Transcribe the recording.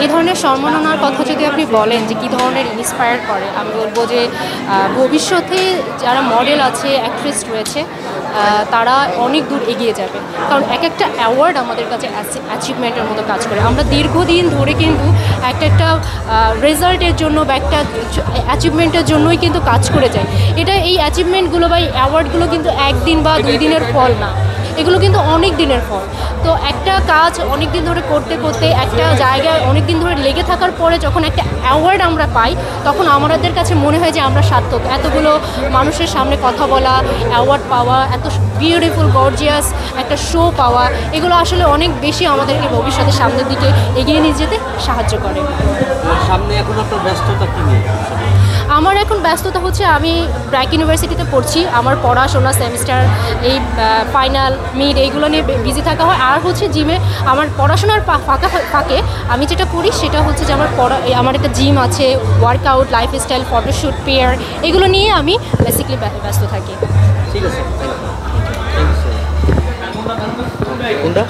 এই ধরনের সম্মাননার কথা যদি আপনি বলেন যে কী ধরনের ইন্সপায়ার করে, আমি বলবো যে ভবিষ্যতে যারা মডেল আছে, অ্যাক্ট্রেস রয়েছে, তারা অনেক দূর এগিয়ে যাবে। কারণ এক একটা অ্যাওয়ার্ড আমাদের কাছে অ্যাচিভমেন্টের মতো কাজ করে। আমরা দীর্ঘদিন ধরে কিন্তু একটা রেজাল্টের জন্য বা একটা অ্যাচিভমেন্টের জন্যই কিন্তু কাজ করে যাই। এই অ্যাচিভমেন্টগুলো বা এই অ্যাওয়ার্ডগুলো কিন্তু একদিন বা 2 দিনের ফল না, এগুলো কিন্তু অনেক দিনের ফল। তো একটা কাজ অনেক দিন ধরে করতে করতে একটা জায়গায় অনেক দিন ধরে লেগে থাকার পরে যখন একটা অ্যাওয়ার্ড আমরা পাই, তখন আমাদের কাছে মনে হয় যে আমরা সার্থক। এতগুলো মানুষের সামনে কথা বলা, অ্যাওয়ার্ড পাওয়া, এত বিউটিফুল গর্জিয়াস একটা শো পাওয়া, এগুলো আসলে অনেক বেশি আমাদেরকে ভবিষ্যতে সামনের দিকে এগিয়ে নিয়ে যেতে সাহায্য করে। সামনে এখন আপনার ব্যস্ততা কী নিয়ে? আমার এখন ব্যস্ততা হচ্ছে আমি ব্র্যাক ইউনিভার্সিটিতে পড়ছি। আমার পড়াশোনা, সেমিস্টার, এই ফাইনাল, মিড, এইগুলো নিয়ে বিজি থাকা হয়। আর হচ্ছে জিমে আমার পড়াশোনার ফাঁকে আমি যেটা করি সেটা হচ্ছে যে আমার একটা জিম আছে, ওয়ার্কআউট, লাইফস্টাইল, ফটোশ্যুট, পেয়ার, এগুলো নিয়ে আমি বেসিক্যালি ব্যস্ত থাকি। ঠিক আছে, কোনটা?